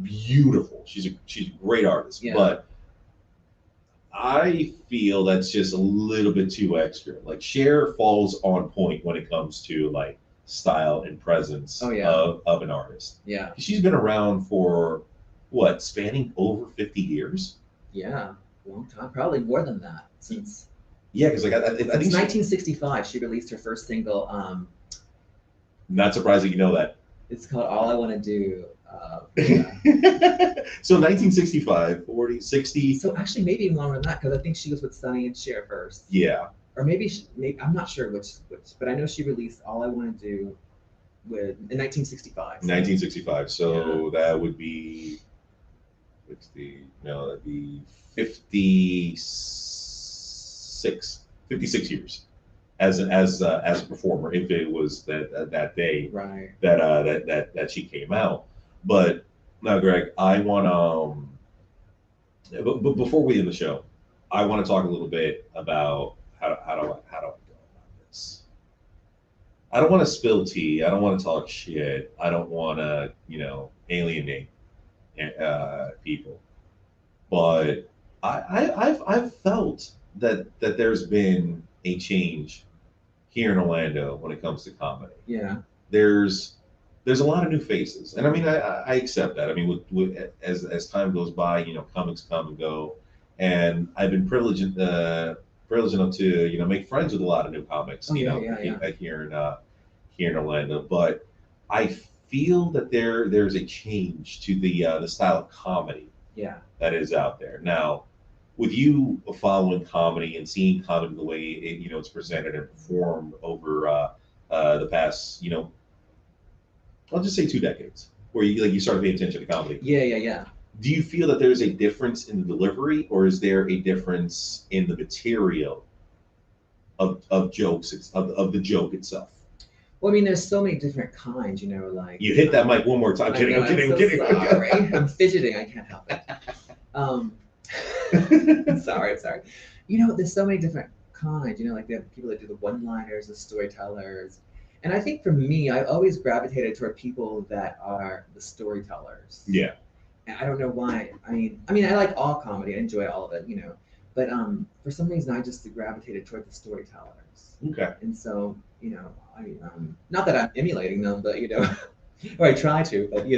beautiful. She's a great artist, Yeah. but I feel that's just a little bit too extra. Like Cher falls on point when it comes to style and presence of an artist. Yeah. She's been around for what, spanning over 50 years? Yeah, long time, probably more than that. Since because I think 1965, she released her first single. Not surprising you know that. It's called "All I Want to Do." Yeah. So 1965, 40, 60. So actually, maybe even longer than that, because I think she was with Sonny and Cher first, Yeah, or maybe I'm not sure which, but I know she released "All I Want to Do" in 1965. 1965. So that would be 60. No, that'd be 56 years as a performer. If it was that day Right. that she came out. But now, Greg, I want but before we end the show, I want to talk a little bit about how do I go about this. I don't want to spill tea. I don't want to talk shit. I don't want to alienate people. But I've felt that there's been a change here in Orlando when it comes to comedy. Yeah. There's there's a lot of new faces, and I mean I accept that. I mean as time goes by, comics come and go, and I've been privileged enough to make friends with a lot of new comics. Oh, yeah. Here in Orlando, but I feel that there's a change to the style of comedy Yeah. that is out there now. With you following comedy and seeing comedy the way it's presented and performed over the past I'll just say 2 decades, where you started paying attention to comedy. Yeah. Do you feel that there's a difference in the delivery, or is there a difference in the material of jokes of the joke itself? Well, I mean, there's so many different kinds, like You hit that mic one more time. I Kidding, know, I'm kidding, I'm I'm so kidding. sorry. I'm fidgeting. I can't help it. Um, sorry. There's so many different kinds. Like they have people that do the one-liners, the storytellers, and I think for me, I've always gravitated toward people that are the storytellers. Yeah. And I don't know why. I mean, I like all comedy. I enjoy all of it. But for some reason, I just gravitated toward the storytellers. Okay. And so, I not that I'm emulating them, but or I try to, but I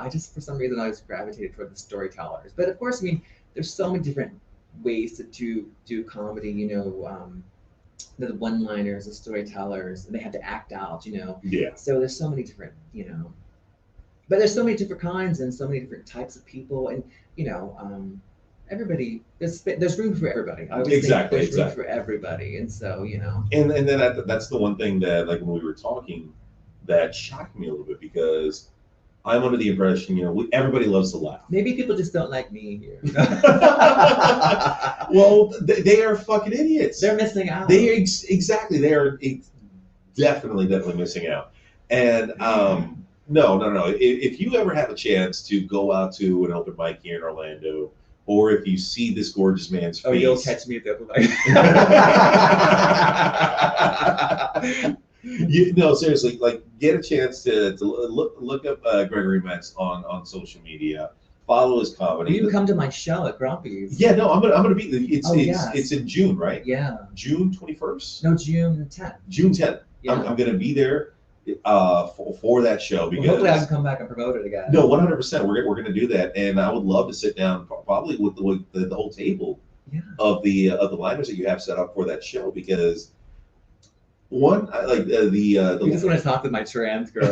just for some reason I was gravitated toward the storytellers. But of course, I mean, there's so many different ways to do comedy. The one-liners, the storytellers, and they have to act out. Yeah. So there's so many different, but there's so many different kinds and so many different types of people, and everybody there's room for everybody. I always Exactly, think there's room exactly. for everybody, and so And then that's the one thing that, like, when we were talking, that shocked me a little bit, because I'm under the impression everybody loves to laugh. maybe people just don't like me here. Well, they are fucking idiots. They're missing out. Exactly. They are definitely missing out. And no. If you ever have a chance to go out to an open mic here in Orlando, or if you see this gorgeous man's face, you'll catch me at the open mic. No, seriously, like, get a chance to look up Gregory Metz on social media. Follow his comedy. You can come to my show at Grumpy's. Yeah, no, I'm gonna be. Yes. It's in June, right? Yeah. June 21st. No, June 10th. June 10th. Yeah. I'm gonna be there for that show, because hopefully I can come back and promote it again. No, 100%. We're gonna do that, and I would love to sit down probably with the whole table of the liners that you have set up for that show, because. One, I like the. You just want to talk to my trans girl.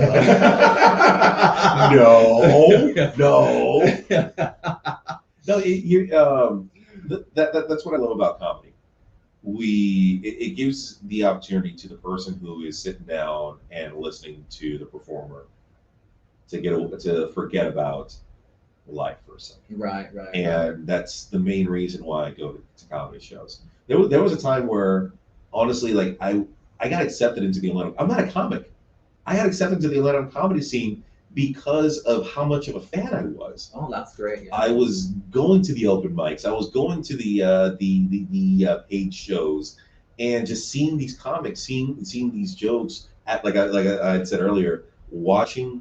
No. That's what I love about comedy. It gives the opportunity to the person who is sitting down and listening to the performer to forget about life for a second. Right. And that's the main reason why I go to comedy shows. There was a time where, honestly, like, I got accepted into the Atlanta. I'm not a comic. I got accepted to the Atlanta comedy scene because of how much of a fan I was. Oh, that's great. Yeah. I was going to the open mics. I was going to the paid shows, and just seeing these comics, seeing these jokes. Like I had said earlier, watching,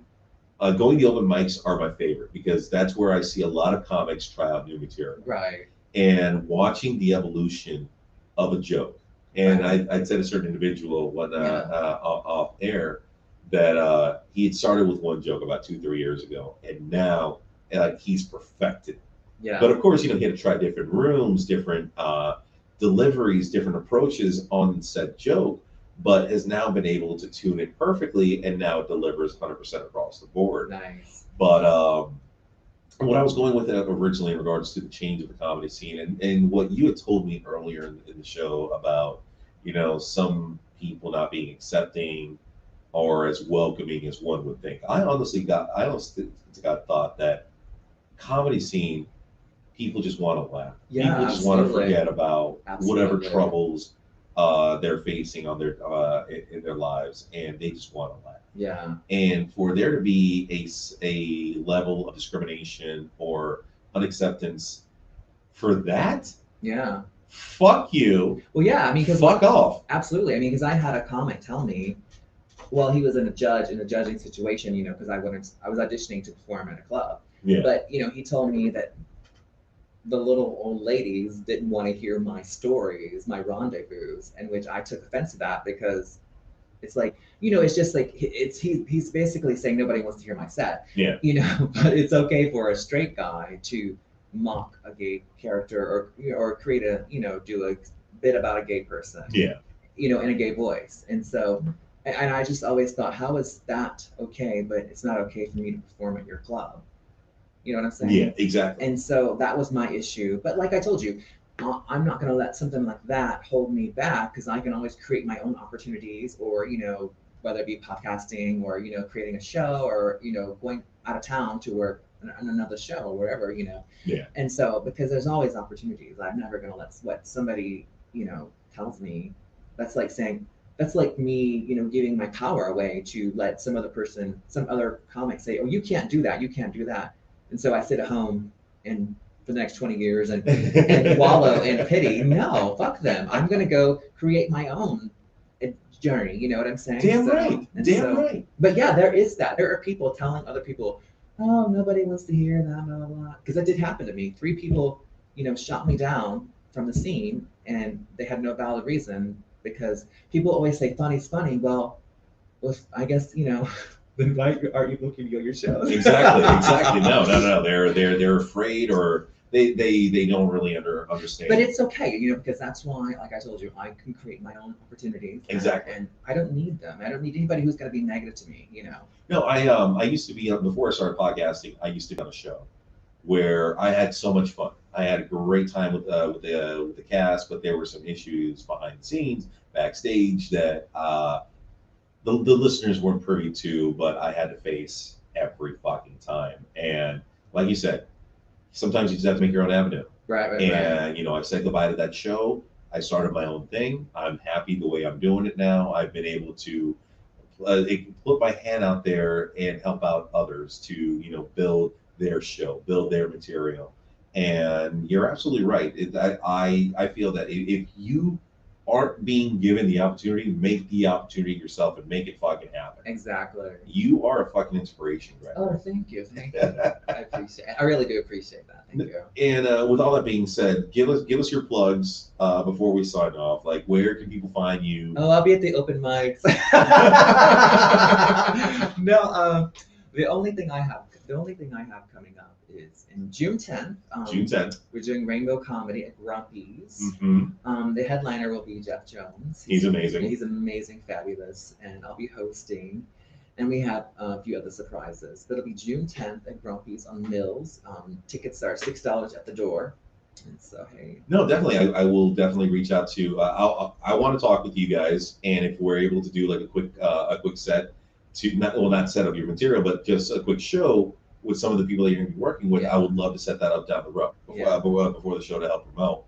going to the open mics are my favorite, because that's where I see a lot of comics try out new material. Right. And watching the evolution of a joke. And I'd said a certain individual off air that he had started with one joke about 2-3 years ago, and now he's perfected. Yeah. But of course, he had to try different rooms, different deliveries, different approaches on said joke. but has now been able to tune it perfectly, and now it delivers 100% across the board. Nice. But what I was going with it originally in regards to the change of the comedy scene, and what you had told me earlier in the show about, some people not being accepting or as welcoming as one would think. I honestly got thought that comedy scene, people just want to laugh. Yeah, People just want to absolutely. forget about whatever Absolutely. troubles they're facing on their in their lives, and they just want to laugh. Yeah. And for there to be a level of discrimination or unacceptance for that, Yeah. fuck you. Well, yeah. I mean, because Fuck off. absolutely. I mean, because I had a comic tell me, well, he was in a judging situation, because I was auditioning to perform at a club. Yeah. But he told me that the little old ladies didn't want to hear my stories, my rendezvous, and which I took offense to that because it's like, it's just like he's basically saying nobody wants to hear my set. Yeah. But it's okay for a straight guy to mock a gay character or create do a bit about a gay person. Yeah. In a gay voice. And so and I just always thought, how is that okay, but it's not okay for me to perform at your club? You know what I'm saying? Yeah, exactly. And so that was my issue. But like I told you, I'm not going to let something like that hold me back because I can always create my own opportunities or, whether it be podcasting or, creating a show or, going out of town to work on another show or wherever, Yeah. And so because there's always opportunities, I'm never going to let what somebody, tells me. That's like saying, that's like me, giving my power away to let some other comic say, oh, you can't do that. You can't do that. And so I sit at home and for the next 20 years and wallow in pity. No, fuck them. I'm going to go create my own journey. You know what I'm saying? Damn right. Damn right. But yeah, there is that. There are people telling other people, oh, nobody wants to hear that, blah, blah, blah. Because that did happen to me. 3 people, shot me down from the scene and they had no valid reason because people always say funny's funny. Well, I guess, then why aren't you booking your shows? Exactly. No. They're afraid or they don't really understand. But it's okay, because that's why, like I told you, I can create my own opportunities. Exactly. And I don't need them. I don't need anybody who's going to be negative to me. No, I used to be before I started podcasting. I used to be on a show where I had so much fun. I had a great time with the cast, but there were some issues behind the scenes, backstage that the listeners weren't privy to, but I had to face every fucking time. And like you said, sometimes you just have to make your own avenue. Right. And I said goodbye to that show. I started my own thing. I'm happy the way I'm doing it now. I've been able to put my hand out there and help out others to build their show, build their material. And you're absolutely right. I feel that if you aren't being given the opportunity, make the opportunity yourself and make it fucking happen. Exactly. You are a fucking inspiration, Greg. Oh, thank you. I really do appreciate that. Thank you. And with all that being said, give us your plugs before we sign off. Like, where can people find you? Oh, I'll be at the open mics. No, the only thing I have coming up is in June 10th. June 10th. We're doing Rainbow Comedy at Grumpy's. Mm-hmm. The headliner will be Jeff Jones. He's amazing. He's amazing, fabulous, and I'll be hosting. And we have a few other surprises. But it'll be June 10th at Grumpy's on Mills. Tickets are $6 at the door. And so, hey. No, definitely. I will definitely reach out to. I want to talk with you guys, and if we're able to do like a quick set to not set up your material, but just a quick show with some of the people that you're going to be working with, I would love to set that up down the road before the show to help promote.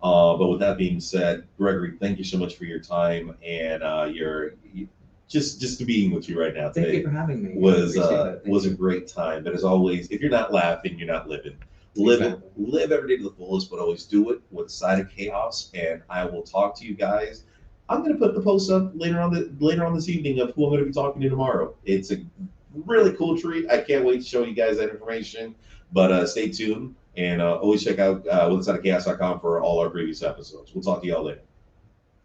But with that being said, Gregory, thank you so much for your time and just being with you right now today. Thank you for having me. Was a great time. But as always, if you're not laughing, you're not living. Live every day to the fullest, but always do it with a side of chaos. And I will talk to you guys. I'm going to put the post up later on this evening of who I'm going to be talking to tomorrow. It's a really cool treat. I can't wait to show you guys that information. But stay tuned and always check out withasideofchaos.com for all our previous episodes. We'll talk to y'all later.